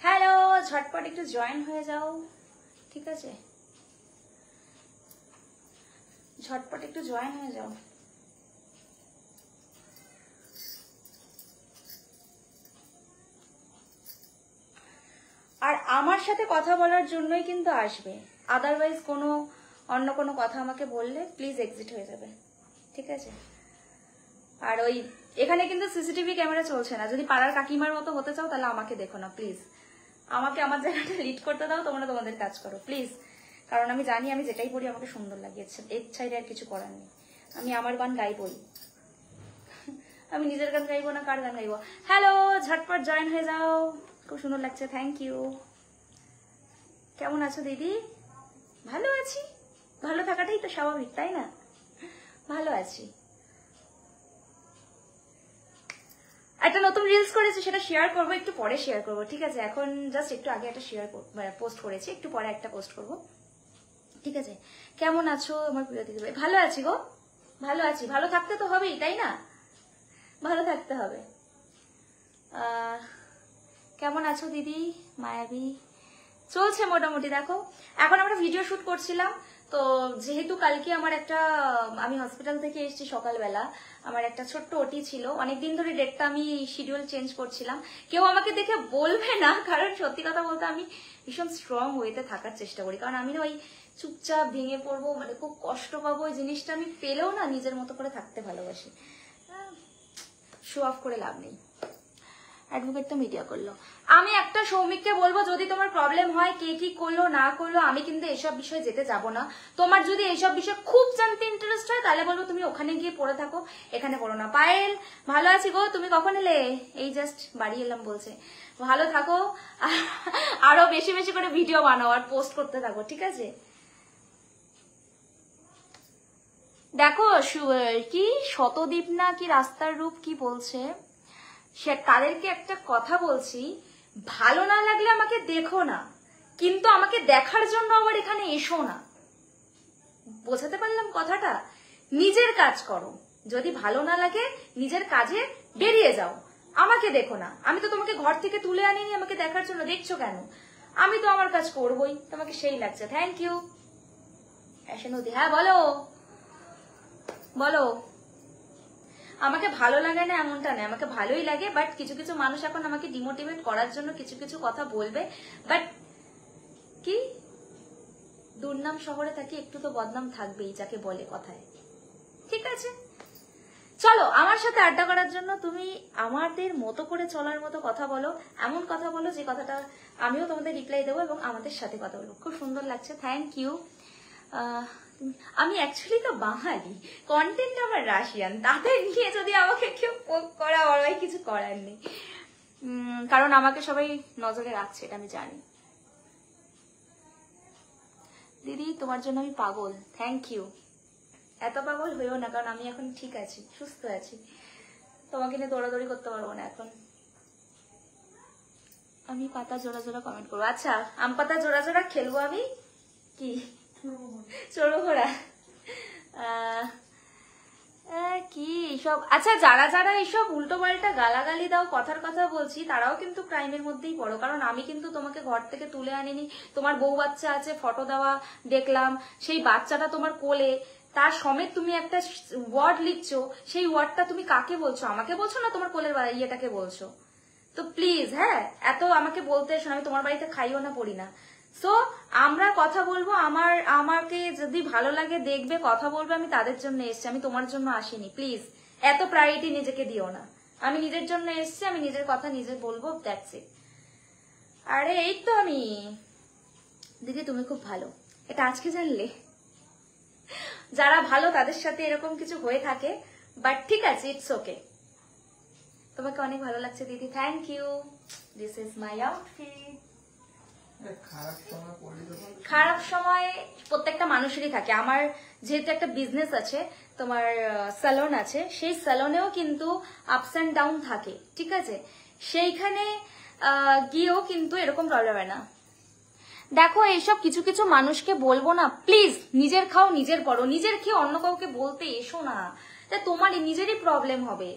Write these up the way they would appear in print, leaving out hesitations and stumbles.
Hello, ঝটপট একটু join হয়ে যাও, ঠিক আছে? ঝটপট একটু জয়েন হয়ে যাও। আর আমার সাথে কথা বলার জন্যই কিন্তু আসবে, আদারওয়াইজ অন্য কোনো কথা আমাকে বললে প্লিজ এক্সিট হয়ে যাবে, ঠিক আছে? আর ওই এখানে কিন্তু সিসিটিভি ক্যামেরা চলছে না। যদি পাড়ার কাকিমার মতো হতে চাও তাহলে আমাকে দেখো না প্লিজ। আমাকে আমার জায়গাটা লিড করতে দাও, তোমরা তোমাদের কাজ করো প্লিজ। কারণ আমি জানি আমি যেটাই পড়ি আমাকে সুন্দর লাগে, এর ছাইরে আর কিছু করার নেই। আমি আমার গান গাইবই, আমি নিজের গান গাইবো না কার গান গাইবো? হ্যালো, ঝটপট জয়েন হয়ে যাও, খুব সুন্দর লাগছে, থ্যাংক ইউ। কেমন আছো দিদি? ভালো আছি, ভালো থাকাটাই তো স্বাভাবিক, তাই না? ভালো আছি। একটা নতুন রিলস করেছি, সেটা শেয়ার করবো, একটু পরে শেয়ার করবো, ঠিক আছে? এখন জাস্ট একটু আগে একটা পোস্ট করেছি, একটু পরে একটা পোস্ট করবো, ঠিক আছে? কেমন আছো আমার প্রিয় দিদি ভাই? ভালো আছি গো, ভালো আছি। ভালো থাকতে তো হবেই, তাই না? ভালো থাকতে হবে। কেমন আছো দিদি? মায়াবী চলছে মোটামুটি। দেখো এখন আমরা ভিডিও শুট করছিলাম, তো যেহেতু কালকে আমার আমি হসপিটাল থেকে এসেছি সকালবেলা, আমার একটা ছোট্ট ওটি ছিল। অনেকদিন ধরে ডেটটা আমি শিডিউল চেঞ্জ করছিলাম। কেউ আমাকে দেখে বলবে না, কারণ সত্যি কথা বলতে আমি ভীষণ স্ট্রং ওয়েতে থাকার চেষ্টা করি। কারণ আমি না ওই চুপচাপ ভেঙে পড়বো, মানে খুব কষ্ট পাবো, ওই জিনিসটা আমি পেলেও না নিজের মতো করে থাকতে ভালোবাসি। শো অফ করে লাভ নেই। অ্যাডভোকেট তো মিডিয়া করলো। আমি একটা সৌমিককে বলবো, যদি তোমার প্রবলেম হয় কে কি করলো না করলো, আমি কিন্তু এসব বিষয়ে যেতে যাব না। তোমার যদি এইসব বিষয়ে খুব জানতে ইন্টারেস্ট হয় তাহলে বলবো তুমি ওখানে গিয়ে পড়ে থাকো, এখানে পড়ো না। পায়েল ভালো আছি গো, তুমি কখন এলে? এই জাস্ট বাড়ি এলাম বলছে। ভালো থাকো, আরো বেশি বেশি করে ভিডিও বানাও আর পোস্ট করতে থাকো, ঠিক আছে? দেখো কি শতদ্বীপ না কি রাস্তার রূপ কি বলছে, সে তাদেরকে একটা কথা বলছি, ভালো না লাগলে আমাকে দেখো না, কিন্তু আমাকে দেখার জন্য আবার এখানে এসো না। বোঝাতে পারলাম কথাটা? নিজের কাজ করো, যদি ভালো না লাগে নিজের কাজে বেরিয়ে যাও, আমাকে দেখো না। আমি তো তোমাকে ঘর থেকে তুলে আনিনি আমাকে দেখার জন্য, দেখছো কেন? আমি তো আমার কাজ করবোই, তোমাকে সেই লাগছে। Thank you. নদী, হ্যাঁ বলো বলো। আমাকে ভালো লাগে না এমনটা নয়, আমাকে ভালোই লাগে, বাট কিছু কিছু মানুষ এখন আমাকে ডিমোটিভেট করার জন্য কিছু কিছু কথা বলবে। বাট কি দুর্নাম শহরে থাকি, একটু তো বদনাম থাকবেই যাকে বলে কথায়, ঠিক আছে? চলো আমার সাথে আড্ডা করার জন্য তুমি আমাদের মতো করে চলার মতো কথা বলো, এমন কথা বলো যে কথাটা আমিও তোমাদের রিপ্লাই দেবো এবং আমাদের সাথে কথা বলবো। খুব সুন্দর লাগছে, থ্যাংক ইউ। আমি অ্যাকচুয়ালি তো বাঙালি, কন্টেন্ট আমার রাশিয়ান, তাদের নিয়ে যদি আমাকে কেউ পোক করা ওরাই কিছু করার নেই, কারণ আমাকে সবাই নজরে রাখছে, এটা আমি জানি। দিদি তোমার জন্য আমি পাগল, থ্যাংক ইউ। এত পাগল হইও না, কারণ আমি এখন ঠিক আছি, সুস্থ আছি, তোমাকে নিয়ে দৌড়াদৌড়ি করতে পারবো না এখন। আমি পাতা জোড়া জোড়া কমেন্ট করবো। আচ্ছা, আম পাতা জোড়া জোড়া খেলবো আমি, কি চড়ো ঘোড়া কি সব? আচ্ছা, যারা যারা এইসব উল্টো পাল্টা গালাগালি দাও, কথার কথা বলছি, তারাও কিন্তু ক্রাইমের মধ্যেই পড়ো। কারণ আমি কিন্তু তোমাকে ঘর থেকে তুলে আনিনি, তোমার বউ বাচ্চা আছে, ফটো দেওয়া দেখলাম, সেই বাচ্চাটা তোমার কোলে, তার সমেত তুমি একটা ওয়ার্ড লিখছো, সেই ওয়ার্ডটা তুমি কাকে বলছো? আমাকে বলছো না তোমার কোলের ইয়েটাকে বলছো? তো প্লিজ, হ্যাঁ, এত আমাকে বলতে এসো, আমি তোমার বাড়িতে খাইও না পড়ি না। সো আমরা কথা বলবো, আমাকে যদি ভালো লাগে দেখবে, কথা বলবে, আমি তাদের জন্য এসছি, আমি তোমার জন্য আসিনি। প্লিজ এত প্রায়োরিটি নিজেকে দিও না। আমি নিজের জন্য এসছি, আমি নিজের কথা নিজে বলবো, দ্যাটস ইট। আরে এই তো আমি। দিদি তুমি খুব ভালো, এটা আজকে জানলে? যারা ভালো তাদের সাথে এরকম কিছু হয়ে থাকে, বাট ঠিক আছে, ইটস ওকে। তোমাকে অনেক ভালো লাগছে দিদি, thank you. This is my outfit. খারাপ সময় প্রত্যেকটা মানুষেরই থাকে। আমার যেহেতু একটা বিজনেস আছে, তোমার স্যালন আছে, সেই স্যালনেও কিন্তু আপস অ্যান্ড ডাউন থাকে, ঠিক আছে? সেইখানে গিয়েও কিন্তু এরকম প্রবলেম হয় না। দেখো এইসব কিছু কিছু মানুষকে বলবো না, প্লিজ নিজের খাও নিজের পড়ো, নিজের খেয়ে অন্য কাউকে বলতে এসো না, তোমার নিজেরই প্রবলেম হবে।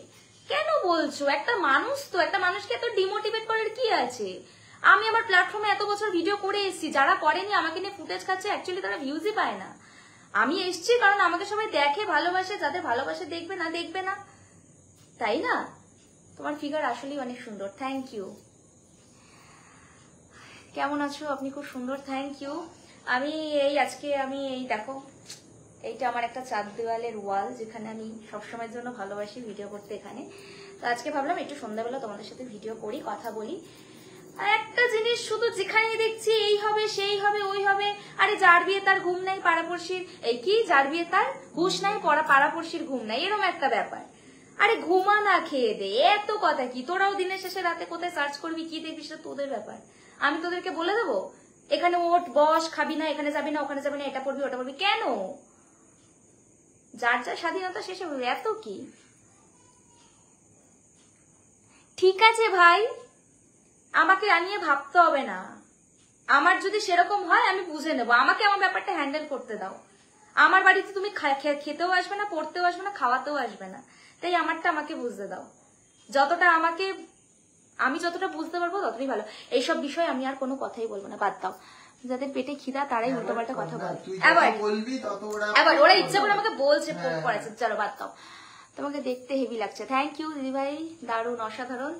কেন বলছো? একটা মানুষ তো, একটা মানুষকে এত ডিমোটিভেট করার কি আছে? আমি আমার প্ল্যাটফর্মে এত বছর ভিডিও করে এসেছি, যারা করেনি আমাকে নিয়ে ফুটেজ খাচ্ছে অ্যাকচুয়ালি তারা ভিউজই পায় না। আমি এসছি কারণ আমাকে সবাই দেখে, ভালোবাসে, যাদের ভালোবাসে দেখবে না দেখবে না, তাই না? তোমার ফিগার আসলেই অনেক সুন্দর, থ্যাংক ইউ। কেমন আছো আপনি? খুব সুন্দর, থ্যাংক ইউ। আমি আজকে দেখো, এইটা আমার একটা 4 দেওয়ালের ওয়াল, যেখানে আমি সবসময়ের জন্য ভালোবাসি ভিডিও করতে এখানে। তো আজকে ভাবলাম একটু সন্ধ্যাবেলা তোমাদের সাথে ভিডিও করি, কথা বলি। আর একটা জিনিস শুধু যেখানে দেখছি এই হবে সেই হবে ওই হবে, আরে যার বিয়ে তার ঘুম নাই, পাড়াপড়শির যার বিয়ে তার হুঁশ নাই, পাড়াপড়শির ঘুম নাই, এরকম একটা ব্যাপার। আরে ঘুমা না, খেয়ে দে, এত কথা কি? তোরাও দিনের শেষে রাতে কোথায় সার্চ করবি, কি দেখবি, সেটা তোদের ব্যাপার। আমি তোদেরকে বলে দেবো এখানে ওঠ বস, খাবি না, এখানে যাবি না, ওখানে যাবি না, এটা পড়বি ওটা পড়বি? কেন? যার যার স্বাধীনতা শেষে বলবে, এত কি? ঠিক আছে ভাই, আমাকে আনিয়ে ভাবতে হবে না। আমার যদি সেরকম হয় আমি বুঝে নেবো, আমাকে আমার ব্যাপারটা হ্যান্ডেল করতে দাও। আমার বাড়িতে তুমি খেতেও আসবে না, পড়তেও আসবে না, খাওয়াতেও আসবে না, তাই আমারটা আমাকে বুঝতে দাও। আমি যতটা বুঝতে পারবো ততটাই ভালো। এইসব বিষয়ে আমি আর কোনো কথাই বলবো না, বাদ দাও। যাদের পেটে খিদা তারাই উল্টোপাল্টা কথা বলে, আবার ওরা ইচ্ছা করে আমাকে বলছে পড়াচ্ছে, চলো বাদ দাও। তোমাকে দেখতে হেভি লাগছে, থ্যাংক ইউ দিদি ভাই, দারুণ, অসাধারণ,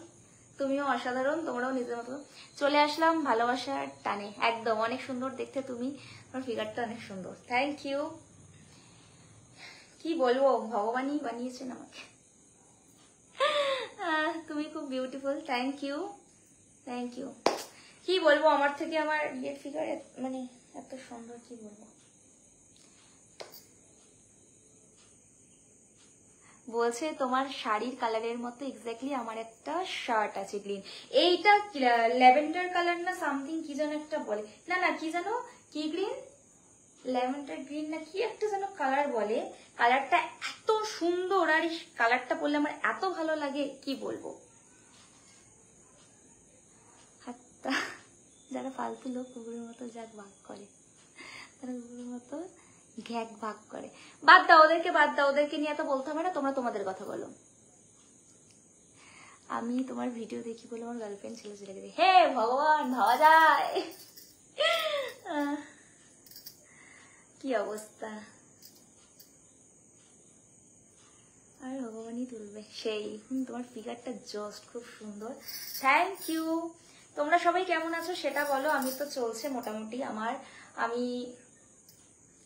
তুমিও অসাধারণ, তোমরাও নিজের মতো। চলে আসলাম ভালোবাসার টানে, একদম অনেক সুন্দর দেখতে তুমি, তোমার ফিগারটা অনেক সুন্দর, থ্যাংক ইউ। কি বলবো, ভগবানই বানিয়েছেন আমাকে। তুমি খুব beautiful, thank you, thank you. কি বলবো, আমার থেকে আমার ফিগার মানে এত সুন্দর, কি বলবো। বলছে তোমার শাড়ির কালারের মতো এক্স্যাক্টলি আমার একটা শার্ট আছে গ্রিন, এইটা ল্যাভেন্ডার কালার না সামথিং কি যেন একটা বলে, না না কি যেন, কি গ্রিন, ল্যাভেন্ডার গ্রিন না কি একটা যেন কালার বলে, কালারটা এত সুন্দর, আর এই কালারটা পরলে আমার এত ভালো লাগে, কি বলবো। যারা ফালতু লোক কুকুরের মতো যাক ভাগ করে, তারা কুকুরের মতো ঘ্যাক ভাগ করে, বাদ দাও ওদেরকে, বাদ দাও, ওদেরকে নিয়ে এত বলতে হবে না, তোমরা তোমাদের কথা বলো। আমি তোমার ভিডিও দেখি বলে আমার গার্লফ্রেন্ড ছিল, চলে গেছে, হে ভগবান, ভাবা যায়? কি অবস্থা, আর ভগবানই তুলবে সেই। তোমার ফিগারটা জাস্ট খুব সুন্দর, থ্যাংক ইউ। তোমরা সবাই কেমন আছো সেটা বলো। আমি তো চলছে মোটামুটি আমার, আমি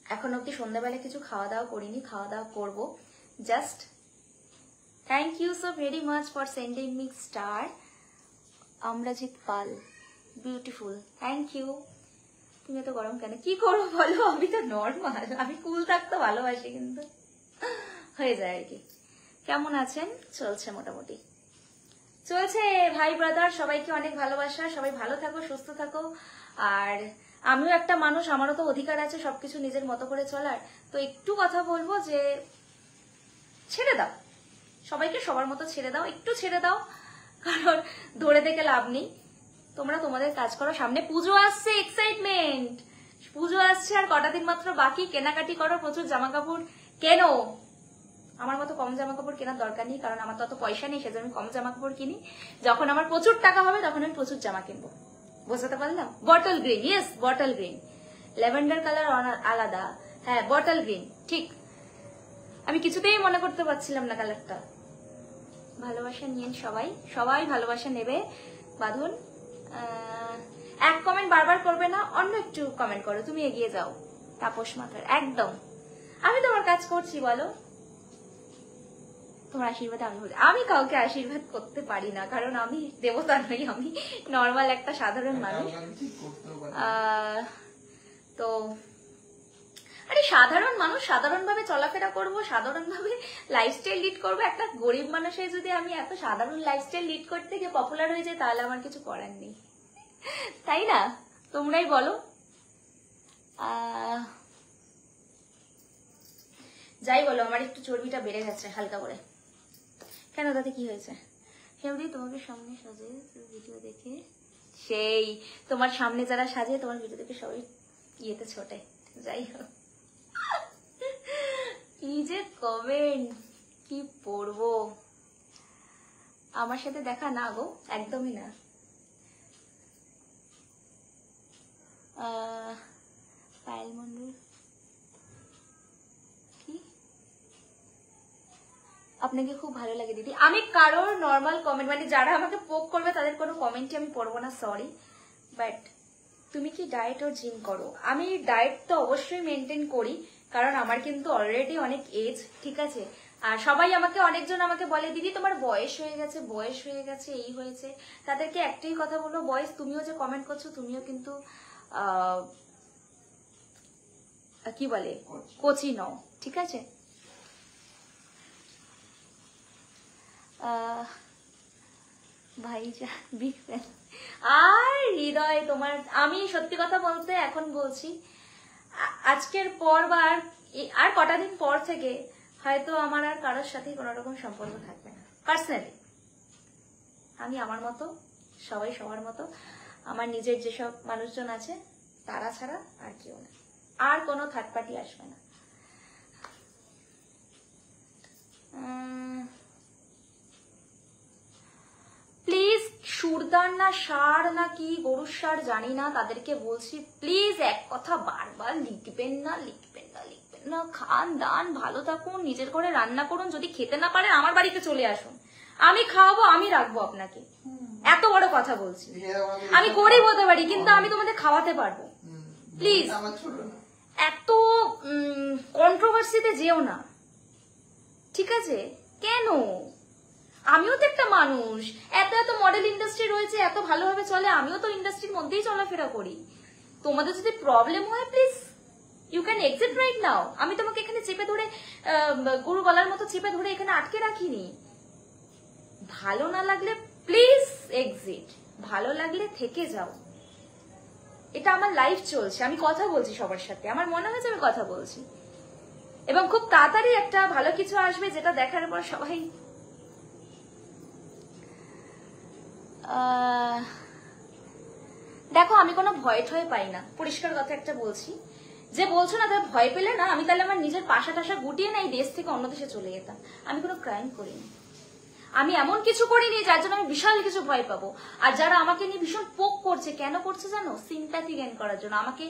এখন অব্দি সন্ধ্যাবেলা কিছু খাওয়া দাওয়া করিনি, খাওয়া দাওয়া করবো just. Thank you so very much for sending me star. Amarjit Pal, beautiful, thank you. তুমি এত গরম কেন? কি করবো বলো, আমি তো নর্মাল, আমি কুল থাকতে ভালোবাসি, কিন্তু হয়ে যায় আর কি। কেমন আছেন? চলছে মোটামুটি, চলছে ভাই ব্রাদার, সবাইকে অনেক ভালোবাসা, সবাই ভালো থাকো, সুস্থ থাকো। আর আমিও একটা মানুষ, আমারও তো অধিকার আছে সবকিছু নিজের মতো করে চলার। তো একটু কথা বলবো যে ছেড়ে দাও, সবাইকে সবার মতো ছেড়ে দাও, একটু ছেড়ে দাও, কারণ ধরে থেকে লাভ নেই। তোমরা তোমাদের কাজ করো, সামনে পুজো আসছে, এক্সাইটমেন্ট, পুজো আসছে আর কটা দিন মাত্র বাকি, কেনাকাটি করো, প্রচুর জামা কাপড় কেনো। আমার মতো কম জামা কাপড় কেনার দরকার নেই, কারণ আমার তো অত পয়সা নেই, সেজন্য আমি কম জামা কাপড় কিনি। যখন আমার প্রচুর টাকা হবে তখন আমি প্রচুর জামা কিনবো, বোঝাতে পারলাম? Bottle green, yes bottle green, lavender colour আলাদা, হ্যাঁ বটল গ্রিন, ঠিক। আমি কিছুতেই মনে করতে পারছিলাম না কালারটা। ভালোবাসা নিয়েন সবাই, সবাই ভালোবাসা নেবে। বাঁধন এক কমেন্ট বারবার করবে না, অন্য একটু কমেন্ট করো, তুমি এগিয়ে যাও। তাপস মাথার, একদম আমি তোমার কাজ করছি, বলো। তোমার আশীর্বাদে আমি কাউকে আশীর্বাদ করতে পারি না, কারণ আমি দেবতা নই, আমি নর্মাল একটা সাধারণ মানুষ। তো আরে সাধারণ মানুষ, সাধারণ ভাবে চলাফেরা করবো, সাধারণ ভাবে লাইফস্টাইল লিড করবো। একটা গরিব মানুষের যদি আমি এত সাধারণ লাইফস্টাইল লিড করতে গিয়ে পপুলার হয়ে যাই, তাহলে আমার কিছু করার নেই, তাই না? তোমরাই বলো। যাই বলো, আমার একটু চর্বিটা বেড়ে গেছে হালকা করে। কেন, তাতে কি হয়েছে? হেউদি তোমাকে সামনে সাজে ভিডিও দেখে সেই তোমার সামনে যারা সাজে তোমার ভিডিও দেখে সবাই ইয়েতে ছোটে। যাই হোক, কি যে কমেন্ট কি পড়বো। আমার সাথে দেখা না গো, একদমই না। পায়েল মন্ডল কি আপনাকে খুব ভালো লাগে দিদি? আমি কারোর নর্মাল কমেন্ট মানে যারা আমাকে পোক করবে তাদের কোনো কমেন্টই আমি পড়বো না, সরি। বাট তুমি কি ডায়েট ও জিম করো? আমি ডায়েট তো অবশ্যই মেনটেন করি, কারণ আমার কিন্তু অলরেডি অনেক এজ, ঠিক আছে। আর সবাই আমাকে, অনেকজন আমাকে বলে দিদি তোমার বয়স হয়ে গেছে, বয়স হয়ে গেছে, এই হয়েছে। তাদেরকে একটাই কথা বলবো, বয়স তুমিও যে কমেন্ট করছো তুমিও কিন্তু কি বলে কোচি নও, ঠিক আছে। ভাইজা বিগ ফ্যান। আর হৃদয় তোমার, আমি সত্যি কথা বলতে এখন বলছি, আজকের পর বা আর কটা দিন পর থেকে হয়তো আমার আর কারোর সাথে কোনো রকম সম্পর্ক থাকবে না। পার্সোনালি আমি আমার মতো, সবাই সবার মতো, আমার নিজের যেসব মানুষজন আছে তারা ছাড়া আর কেউ না, আর কোনো থার্ড পার্টি আসবে না। প্লিজ সুরদার না সার না কি গরুর সার জানি না, তাদেরকে বলছি প্লিজ এক কথা বারবার লিখবেন না, লিখবেন না, লিখবেন না। খান দান, ভালো থাকুন, নিজের ঘরে রান্না করুন, যদি খেতে না পারেন আমার বাড়িতে চলে আসুন, আমি খাওয়াবো, আমি রাখবো আপনাকে। এত বড় কথা বলছি, আমি গরিব হতে পারি কিন্তু আমি তোমাদের খাওয়াতে পারবো। প্লিজ এত কন্ট্রোভার্সিতে যেও না, ঠিক আছে? কেন? আমিও তো একটা মানুষ, এত এত মডেল ইন্ডাস্ট্রি রয়েছে, এত ভালোভাবে চলে, আমিও তো ইন্ডাস্ট্রির মধ্যেই চলাফেরা করি। তোমাদের যদি প্রবলেম হয় please you can exit right now. আমি তোমাকে এখানে চেপে ধরে গরু গলার মতো চেপে ধরে এখানে আটকে রাখিনি। ভালো না লাগলে প্লিজ এক্সিট, ভালো লাগলে থেকে যাও। এটা আমার লাইফ চলছে, আমি কথা বলছি সবার সাথে, আমার মনে হয়েছে আমি কথা বলছি, এবং খুব তাড়াতাড়ি একটা ভালো কিছু আসবে যেটা দেখার পর সবাই দেখো আমি কোনো ভয় ঠয় পাই না, পরিষ্কার কথা একটা বলছি। যে বলছো না তাহলে ভয় পেলে না, আমি তাহলে আমার নিজের পাশা টাশা গুটিয়ে না এই দেশ থেকে অন্য দেশে চলে যেতাম। আমি কোনো ক্রাইম করিনি, আমি এমন কিছু করিনি যার জন্য আমি বিশাল কিছু ভয় পাবো। আর যারা আমাকে নিয়ে ভীষণ পোক করছে, কেন করছে জানো? সিম্প্যাথি গেইন করার জন্য, আমাকে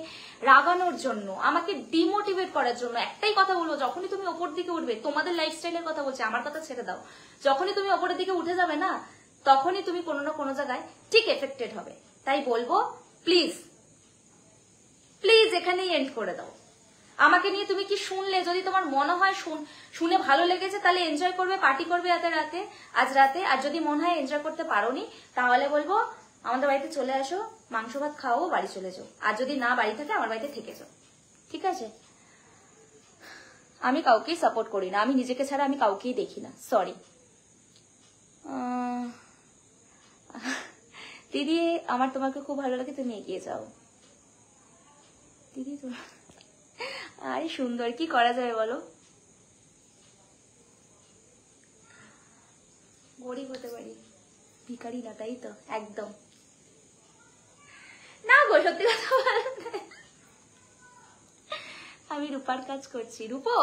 রাগানোর জন্য, আমাকে ডিমোটিভেট করার জন্য। একটাই কথা বলবো, যখনই তুমি ওপর দিকে উঠবে, তোমাদের লাইফস্টাইলের কথা বলছি, আমার কথা ছেড়ে দাও, যখনই তুমি ওপরের দিকে উঠে যাবে না, তখনই তুমি কোনো না কোনো জায়গায় ঠিক এফেক্টেড হবে। তাই বলবো প্লিজ প্লিজ এখানেই এন্ড করে দাও। আমাকে নিয়ে তুমি কি শুনলে, যদি তোমার মনে হয় শুনে ভালো লেগেছে তাহলে এনজয় করবে, পার্টি করবে আজ রাতে। আর যদি মনে হয় এনজয় করতে পারোনি তাহলে বলবো আমাদের বাড়িতে চলে আসো, মাংস ভাত খাওয়াবো, বাড়ি চলে যাও। আর যদি না বাড়ি থাকে আমার বাড়িতে থেকে যাও, ঠিক আছে? আমি কাউকেই সাপোর্ট করি না, আমি নিজেকে ছাড়া আমি কাউকেই দেখি না, সরি। দিদি আমার তোমাকে খুব ভালো লাগে, তুমি এগিয়ে যাও দিদি। তোমার আরে সুন্দর, কি করা যাবে বলো? গরিব হতে পারি, ভিখারি না, তাই তো? একদম না গো, সত্যি কথা বলতে আমি রূপার কাজ করছি। রূপো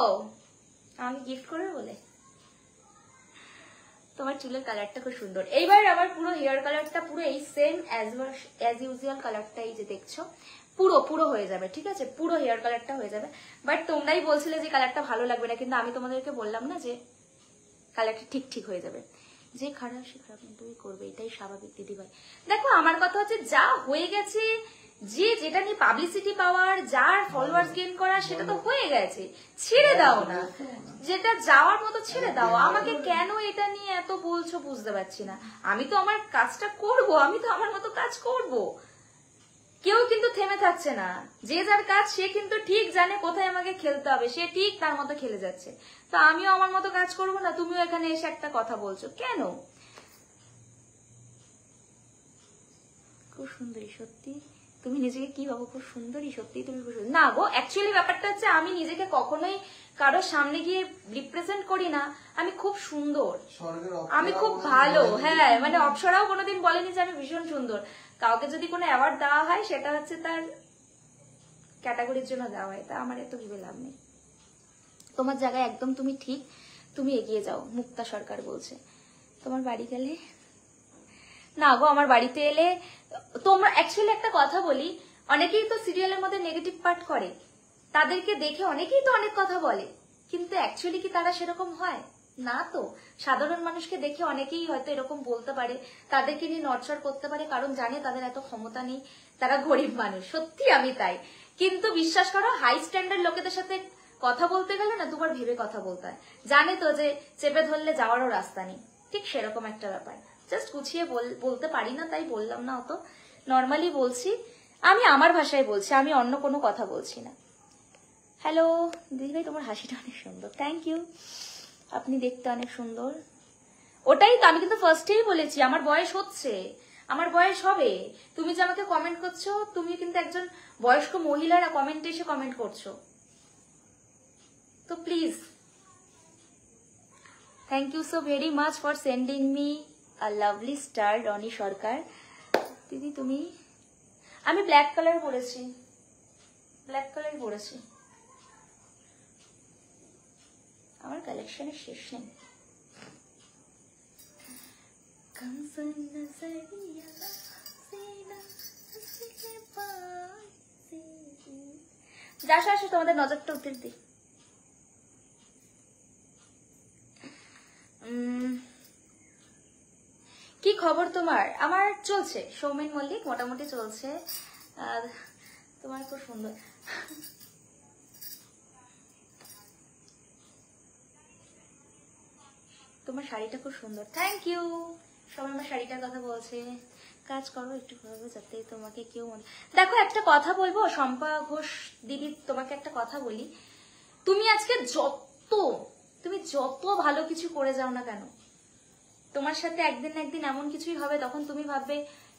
আমাকে গিফট করবে বলে। তোমার চুলের কালারটা খুব সুন্দর। এইবার আমার পুরো হেয়ার কালারটা পুরো এই সেম অ্যাজ ইউজুয়াল কালারটা, এই যে দেখছো, পুরো হয়ে যাবে, ঠিক আছে? পুরো হেয়ার কালারটা হয়ে যাবে। বাট তোমরাই বলছিলে যে কালারটা ভালো লাগবে না, কিন্তু আমি তোমাদেরকে বললাম না যে কালারটা ঠিক হয়ে যাবে। যে খারাপ সে খারাপ তুমি করবে, এটাই স্বাভাবিক দিদিভাই। দেখো আমার কথা হচ্ছে, যা হয়ে গেছে, যে যেটা নিয়ে পাবলিসিটি পাওয়ার, যার ফলোয়ার্স গেইন করা, সেটা তো হয়ে গেছে, ছেড়ে দাও না। যেটা যাওয়ার মতো ছেড়ে দাও। আমাকে কেন এটা নিয়ে এত বলছো বুঝতে পারছি না। আমি তো আমার কাজটা করব, আমি তো আমার মতো কাজ করব। কেউ কিন্তু থেমে থাকছে না, যে যার কাজ সে কিন্তু ঠিক জানে কোথায় আমাকে খেলতে হবে, সে ঠিক তার মতো খেলে যাচ্ছে। তো আমিও আমার মতো কাজ করব না, তুমিও এখানে এসে একটা কথা বলছো কেন? খুব সুন্দরী সত্যি, তুমি নিজেকে কি ভাবো? খুব সুন্দরী সত্যি তুমি, খুব সুন্দর না গো। অ্যাকচুয়ালি ব্যাপারটা হচ্ছে আমি নিজেকে কখনোই কারোর সামনে গিয়ে রিপ্রেজেন্ট করি না আমি খুব সুন্দর, আমি খুব ভালো। হ্যাঁ, মানে অপ্সরাও কোনোদিন বলেনি যে আমি ভীষণ সুন্দর, কাউকে যদি কোনো অ্যাওয়ার্ড দেওয়া হয় সেটা হচ্ছে তার ক্যাটাগরির জন্য দেওয়া হয়, তা আমার এত ভেবে লাভ নেই। তোমার জায়গায় একদম তুমি ঠিক, তুমি এগিয়ে যাও। মুক্তা সরকার বলছে তোমার বাড়ি গেলে না গো, আমার বাড়িতে এলে তোমরা অ্যাকচুয়ালি একটা কথা বলি, অনেকেই তো সিরিয়ালের মধ্যে নেগেটিভ পার্ট করে, তাদেরকে দেখে অনেকেই তো অনেক কথা বলে, কিন্তু অ্যাকচুয়ালি কি তারা সেরকম হয় না। তো সাধারণ মানুষকে দেখে অনেকেই হয়তো এরকম বলতে পারে, তাদেরকে নিয়ে নড়চড় করতে পারে, কারণ জানে তাদের এত ক্ষমতা নেই, তারা গরিব মানুষ। সত্যি আমি তাই, কিন্তু বিশ্বাস করো হাই স্ট্যান্ডার্ড লোকেদের সাথে কথা বলতে গেলে না দুবার ভেবে কথা বলতে হয়। জানে তো যে চেপে ধরলে যাওয়ারও রাস্তা নেই, ঠিক সেরকম একটা ব্যাপার। জাস্ট গুছিয়ে বলতে পারি না, তাই বললাম না, অত নর্মালি বলছি, আমি আমার ভাষায় বলছি, আমি অন্য কোনো কথা বলছি না। হ্যালো দিদিভাই, তোমার হাসিটা অনেক সুন্দর, থ্যাংক ইউ। আপনি দেখতে অনেক সুন্দর। ওটাই তো আমি কিন্তু ফার্স্টেই বলেছি, আমার বয়স হচ্ছে, আমার বয়স হবে। তুমি যে আমাকে কমেন্ট করছো, তুমি কিন্তু একজন বয়স্ক মহিলারা কমেন্টে এসে কমেন্ট করছো, তো please thank you so very much for sending me a lovely star. Roni Sarkar দিদি তুমি, আমি ব্ল্যাক কালার পরেছি, ব্ল্যাক কালার পরেছি, আমার কালেকশনের শেষ নেই। যাস আসো, তোমাদের নজরটা উত্তর দিই। কি খবর তোমার? আমার চলছে, সৌমেন মল্লিক, মোটামুটি চলছে। আর তোমার খুব সুন্দর, তোমার শাড়িটা খুব সুন্দর, থ্যাংক ইউ। সবাই আমার শাড়িটার কথা বলছে, কাজ করো একটু ভাবে যাতে তোমাকে কেউ মনে। দেখো একটা কথা বলবো শম্পা ঘোষ দিদি, তোমাকে একটা কথা বলি, তুমি আজকে তুমি যত ভালো কিছু করে যাও না কেন, তোমার সাথে একদিন না একদিন এমন কিছুই হবে, তখন তুমি ভাববে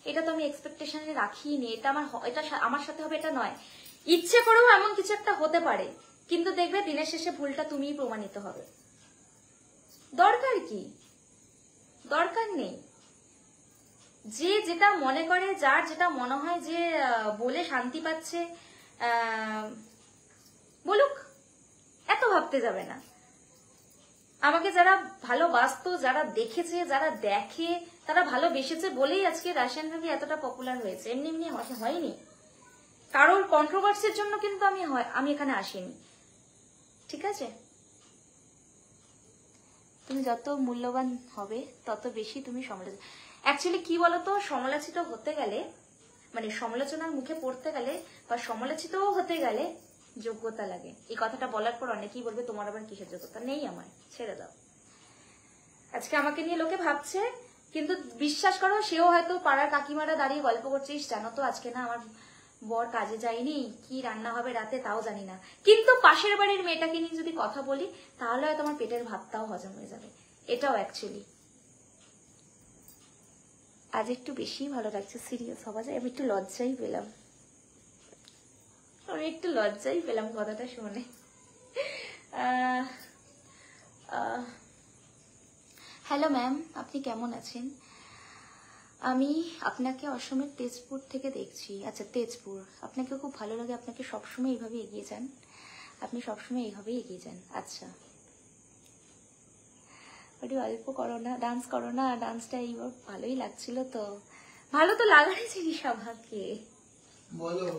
এটা তো আমি এক্সপেকটেশনে রাখিনি, এটা আমার সাথে হবে, এটা নয়। ইচ্ছে করেও এমন কিছু একটা হতে পারে, কিন্তু দেখবে দিনের শেষে ভুলটা তুমিই প্রমাণিত হবে। দরকার কি? দরকার নেই। যে যেটা মনে করে, যার যেটা মনে হয় যে বলে শান্তি পাচ্ছে বলুক, এত ভাবতে যাবে না। আমাকে যারা ভালোবাসতো, যারা দেখেছে, যারা দেখে, তারা ভালোবেসেছে বলেই আজকে রাশিয়ান ভাবি এতটা পপুলার হয়েছে, এমনি এমনি হয়নি। কারোর কন্ট্রোভার্সির জন্য কিন্তু আমি এখানে আসিনি, ঠিক আছে? তুমি যত মূল্যবান হবে তত বেশি তুমি সমালোচনা, অ্যাকচুয়ালি কি বলতো, সমালোচিত হতে গেলে, মানে সমালোচনার মুখে পড়তে গেলে বা সমালোচিতও হতে গেলে যোগ্যতা লাগে। এই কথাটা বলার পর অনেকেই বলবে তোমার আবার কিসের যোগ্যতা নেই, আমার ছেড়ে দাও। আজকে আমাকে নিয়ে লোকে ভাবছে, কিন্তু বিশ্বাস করো সেও হয়তো পাড়ার কাকিমারা দাঁড়িয়ে গল্প করছিস, জানো তো আজকে না আমার বর কাজে যায়নি, কি রান্না হবে রাতে তাও জানি না, কিন্তু পাশের বাড়ির মেয়েটাকে নিয়ে যদি কথা বলি তাহলে হয়তো আমার পেটের ভাতটাও হজম হয়ে যাবে। এটাও অ্যাকচুয়ালি আজ একটু বেশি ভালো লাগছে, সিরিয়াস হওয়া যায়। আমি একটু লজ্জাই পেলাম, কথাটা শুনে। হ্যালো ম্যাম, আপনি কেমন আছেন? আমি আপনাকে অসমের তেজপুর থেকে দেখছি। আচ্ছা তেজপুর, আপনাকে খুব ভালো লাগে, আপনাকে সবসময় এইভাবে এগিয়ে যান, আপনি সবসময় এইভাবেই এগিয়ে যান। আচ্ছা একটু অল্প করো না, ডান্স করো না, ডান্সটা এইবার ভালোই লাগছিল তো। ভালো তো লাগারই জিনিস আমাকে বলো।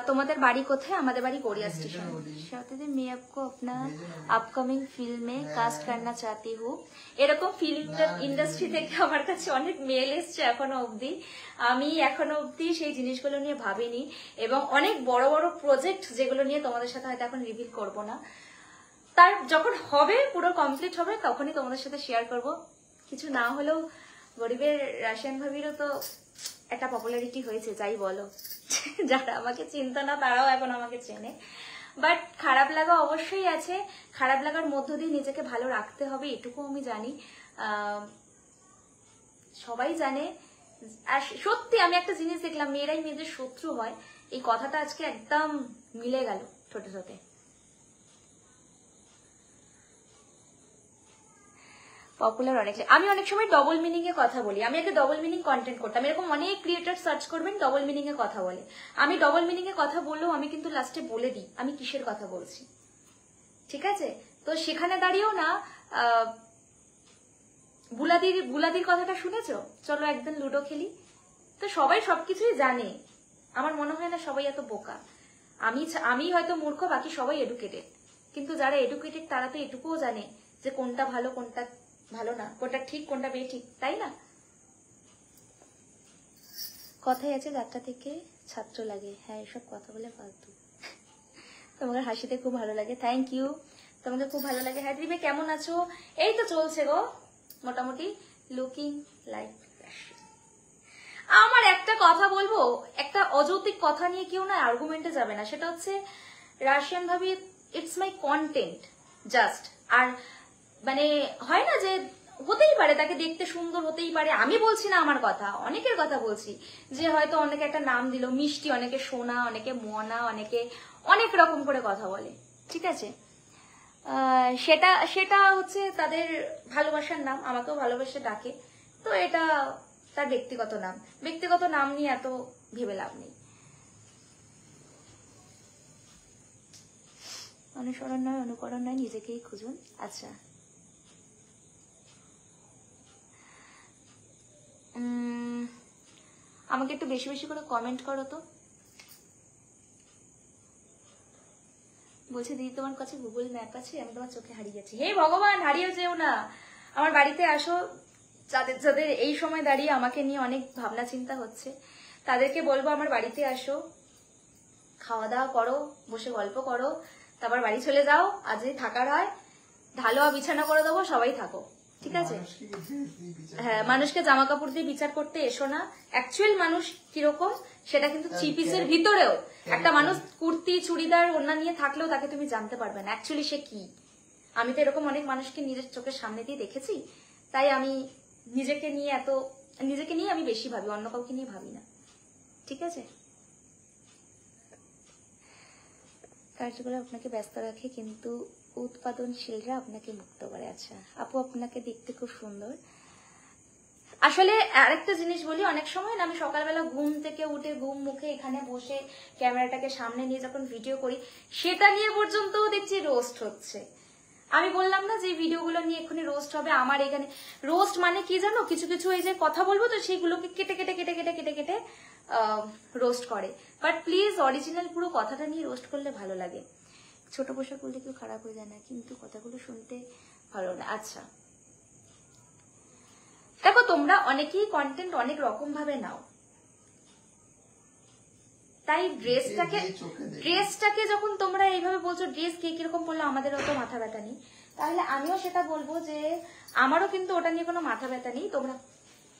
তোমাদের বাড়ি কোথায়? আমাদের বাড়ি গড়িয়া स्टेशन। शादी मैं आपको अपना আপকামিং ফিল্মে কাস্ট करना चाहती हूँ। এরকম ফিল্ম ইন্ডাস্ট্রি থেকে আমার কাছে অনেক মেল এসছে এখনো অবধি, আমি এখনো অবধি সেই জিনিসগুলো নিয়ে ভাবিনি, এবং অনেক বড় বড় প্রজেক্ট যেগুলো নিয়ে তোমাদের সাথে হয়তো এখন রিভিল করব না, তার যখন হবে পুরো কমপ্লিট হবে তখনই তোমাদের সাথে শেয়ার করব। কিছু না হলেও গরিবের রাশিয়ান ভাবিরও তো একটা পপুলারিটি হয়েছে, যাই বলো। যারা আমাকে চিনতো না তারাও এখন আমাকে চেনে, বাট খারাপ লাগা অবশ্যই আছে। খারাপ লাগার মধ্য দিয়ে নিজেকে ভালো রাখতে হবে, এটুকু আমি জানি, সবাই জানে। আর সত্যি আমি একটা জিনিস দেখলাম, মেয়েরাই মেয়েদের শত্রু হয়, এই কথাটা আজকে একদম মিলে গেল ছোট ছোটে। পপুলার অনেক, আমি অনেক সময় ডবল মিনিং এ কথা বলি। আমি আগে ডবল মিনিং কন্টেন্ট করতাম, এরকম অনেক ক্রিয়েটর সার্চ করবেন ডবল মিনিং এ কথা বলে। আমি ডবল মিনিং এ কথা বললেও আমি কিন্তু লাস্টে বলে দিই আমি কিসের কথা বলছি, ঠিক আছে? তো সেখানে দাঁড়িয়েও না বুলাদির কথাটা শুনেছো? চলো একদিন লুডো খেলি। তো সবাই সবকিছুই জানে, আমার মনে হয় না সবাই এত বোকা। আমি হয়তো মূর্খ, বাকি সবাই এডুকেটেড। কিন্তু যারা এডুকেটেড তারা তো এটুকুও জানে যে কোনটা ভালো কোনটা ভালো না, কোনটা ঠিক কোনটা বেঠিক, তাই না? কথাই আছে যাত্রা থেকে ছাত্র লাগে। হ্যাঁ, এসব কথা বলে ফালতু। তোমাকে হাসিতে খুব ভালো লাগে, থ্যাংক ইউ। তোমাকে খুব ভালো লাগে। হ্যাঁ দিবে, কেমন আছো? এই তো চলছে গো মোটামুটি, লুকিং লাইক। আমার একটা কথা বলবো, একটা অযৌক্তিক কথা নিয়ে কেউ না আর্গুমেন্টে যাবে না, সেটা হচ্ছে রাশিয়ান ভাবি ইটস মাই কন্টেন্ট জাস্ট। আর মানে হয় না যে হতেই পারে তাকে দেখতে সুন্দর, হতেই পারে, আমি বলছি না আমার কথা, অনেকের কথা বলছি, যে হয়তো অনেকে একটা নাম দিল মিষ্টি, অনেকে সোনা, অনেকে মনা, অনেকে অনেক রকম করে কথা বলে, ঠিক আছে? সেটা সেটা হচ্ছে তাদের ভালোবাসার নাম, আমাকেও ভালোবেসে ডাকে, তো এটা তার ব্যক্তিগত নাম। ব্যক্তিগত নাম নিয়ে এত ভেবে লাভ নেই। অনুসরণ নয়, অনুকরণ নয়, নিজেকেই খুঁজুন। আচ্ছা, আমাকে একটু বেশি বেশি করে কমেন্ট করো তো। বলছে দিদি তোমার কাছে গুগল ম্যাপ আছে? আমি তোমার চোখে হারিয়ে গেছি। হে ভগবান, হারিয়ে যেও না, আমার বাড়িতে আসো। যাদের যাদের এই সময় দাঁড়িয়ে আমাকে নিয়ে অনেক ভাবনা চিন্তা হচ্ছে, তাদেরকে বলবো আমার বাড়িতে আসো, খাওয়া দাওয়া করো, বসে গল্প করো, তারপর বাড়ি চলে যাও। আজ যদি থাকার হয় ঢালোয়া বিছানা করে দেবো, সবাই থাকো, ঠিক আছে? হ্যাঁ, মানুষকে জামা কাপড় দিয়ে বিচার করতে এসো না। অ্যাকচুয়াল মানুষ কিরকম সেটা কিন্তু থ্রি পিসের ভিতরেও একটা মানুষ কুর্তি চুড়িদার ওড়না নিয়ে থাকলেও তাকে তুমি জানতে পারবে না অ্যাকচুয়ালি সে কি। আমি তো এরকম অনেক মানুষকে নিজের চোখের সামনে দিয়ে দেখেছি, তাই আমি নিজেকে নিয়ে আমি বেশি ভাবি, অন্য কাউকে নিয়ে ভাবি না, ঠিক আছে? কার্যকলাপ আপনাকে ব্যস্ত রাখে কিন্তু উৎপাদনশীলরা আপনাকে মুক্ত করে। আচ্ছা আপু, আপনাকে দেখতে খুব সুন্দর। আসলে আরেকটা জিনিস বলি, অনেক সময় না আমি সকালবেলা ঘুম থেকে উঠে ঘুম মুখে এখানে বসে ক্যামেরাটাকে সামনে নিয়ে যখন ভিডিও করি, সেটা নিয়ে পর্যন্ত দেখছি রোস্ট হচ্ছে। আমি বললাম না যে ভিডিওগুলো নিয়ে এক্ষুনি রোস্ট হবে। আমার এখানে রোস্ট মানে কি জানো, কিছু কিছু এই যে কথা বলবো তো সেইগুলোকে কেটে কেটে কেটে কেটে কেটে কেটে রোস্ট করে। বাট প্লিজ অরিজিনাল পুরো কথাটা নিয়ে রোস্ট করলে ভালো লাগে। ছোট পোশাক বললে কেউ খারাপ হয়ে যায় না, কিন্তু কথাগুলো শুনতে ভালো না। আচ্ছা দেখো, তোমরা অনেকেই কন্টেন্ট অনেক রকম ভাবে নাও, তাই ড্রেসটাকে যখন তোমরা এইভাবে বলছো ড্রেস কে কিরকম পড়লো আমাদের অত মাথা ব্যথা নেই, তাহলে আমিও সেটা বলবো যে আমারও কিন্তু ওটা নিয়ে কোনো মাথা ব্যথা নেই। তোমরা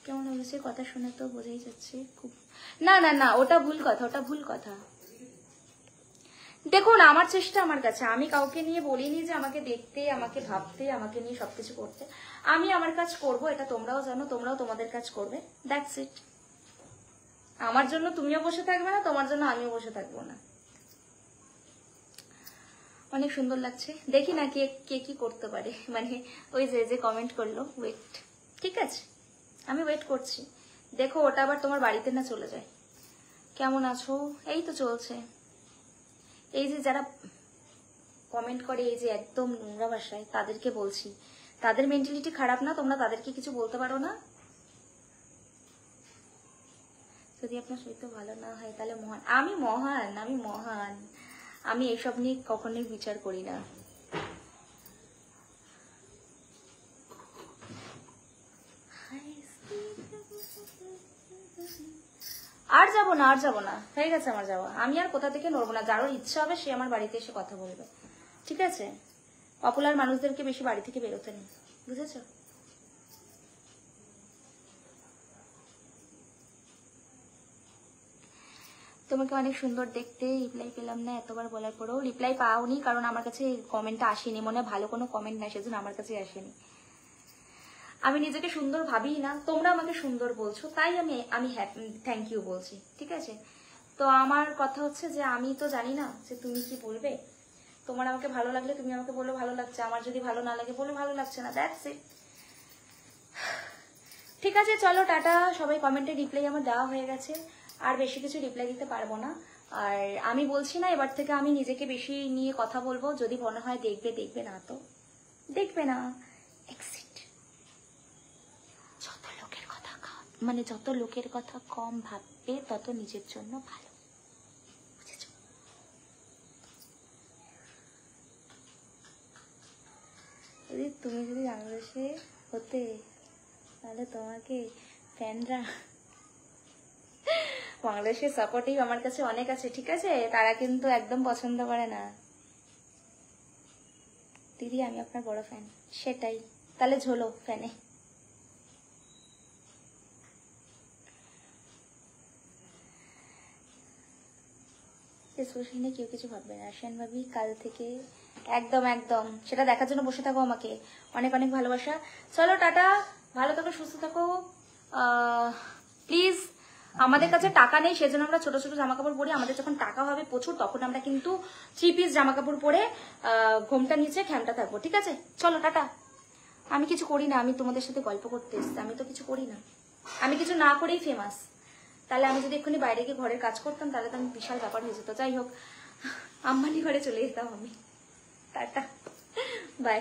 কেমন হয়েছে কথা শুনে তো বোঝাই যাচ্ছে খুব, না না না, ওটা ভুল কথা, ওটা ভুল কথা। দেখুন আমার চেষ্টা আমার কাছে, আমি কাউকে নিয়ে বলিনি যে আমাকে দেখতে, আমাকে ভাবতে, আমাকে নিয়ে সবকিছু করতে। আমি আমার কাজ করব, এটা তোমরাও জানো, তোমরাও তোমাদের কাজ করবে, দ্যাটস ইট। আমার জন্য তুমিও বসে থাকবে না, তোমার জন্য আমিও বসে থাকবো না। অনেক সুন্দর লাগছে, দেখি না কে কে কি করতে পারে। মানে ওই যে কমেন্ট করলো, ওয়েট, ঠিক আছে আমি ওয়েট করছি। দেখো ওটা আবার তোমার বাড়িতে না চলে যায়। কেমন আছো? এই তো চলছে। এই যে যারা কমেন্ট করে এই যে একদম নোংরা ভাষায়, তাদেরকে বলছি তাদের মেন্টালিটি খারাপ না, তোমরা তাদেরকে কিছু বলতে পারো না? যদি আপনার শরীর ভালো না হয় তাহলে মহান। আমি মহান, আমি এসব নিয়ে কখনোই বিচার করি না। আর যাবো না, হয়ে গেছে আমার যাওয়া। আমি আর কোথা থেকে নড়বো না, যারও ইচ্ছা হবে সে আমার বাড়িতে এসে কথা বলবে, ঠিক আছে? পপুলার মানুষদেরকে বেশি বাড়ি থেকে বেরোতে নেই, বুঝেছো? তোমাকে অনেক সুন্দর দেখতে, রিপ্লাই পেলাম না এতবার বলার পরেও। রিপ্লাই পাওনি কারণ আমার কাছে কমেন্টটা আসেনি, মনে ভালো কোনো কমেন্ট না, সেজন্য আমার কাছে আসেনি। আমি নিজেকে সুন্দর ভাবিই না, তোমরা আমাকে সুন্দর বলছো তাই আমি থ্যাংক ইউ বলছি, ঠিক আছে? তো আমার কথা হচ্ছে যে আমি তো জানি না যে তুমি কি বলবে। তোমার আমাকে ভালো লাগলে তুমি আমাকে বলো ভালো লাগছে, আমার যদি ভালো না লাগে বলে ভালো লাগছে না, দ্যাটস ইট। ঠিক আছে চলো টাটা। সবাই কমেন্টে রিপ্লাই আমার দেওয়া হয়ে গেছে, আর বেশি কিছু রিপ্লাই দিতে পারবো না। আর আমি বলছি না, এবার থেকে আমি নিজেকে বেশি নিয়ে কথা বলবো। যদি মনে হয় দেখবে দেখবে, না তো দেখবে না। এক্সিট। যত লোকের কথা মানে যত লোকের কথা কম ভাববে তত নিজের জন্য ভালো, বুঝেছো? তুমি যদি বাংলাদেশে হতে তাহলে তোমাকে ফ্যানরা বাংলাদেশের সাপোর্টিভ আমার কাছে অনেক আছে, ঠিক আছে? তারা কিন্তু একদম পছন্দ করে না। দিদি আমি আপনার বড় ফ্যান। সেটাই, তাহলে ঝোলো ফ্যানে। সোশ্যাল নিয়ে কেউ কিছু ভাববে না। আসেন ভাবি কাল থেকে একদম একদম সেটা দেখার জন্য বসে থাকো। আমাকে অনেক অনেক ভালোবাসা। চলো টাটা, ভালো থাকো, সুস্থ থাকো। প্লিজ, আমাদের কাছে টাকা নেই সেজন্য আমরা ছোট ছোট জামা কাপড় পরি। আমাদের যখন টাকা হবে প্রচুর তখন আমরা কিন্তু 3 পিস জামা কাপড় পরে ঘোমটা নিচে খ্যামটা থাকবো, ঠিক আছে? চলো টাটা। আমি কিছু করি না, আমি তোমাদের সাথে গল্প করতে এসেছি, আমি তো কিছু করি না। আমি কিছু না করেই ফেমাস। তাহলে আমি যদি এক্ষুনি বাইরে গিয়ে ঘরের কাজ করতাম তাহলে তো আমি বিশাল ব্যাপার হয়ে যেত। যাই হোক, আম্বানি ঘরে চলে যেতাম আমি। Tata, by.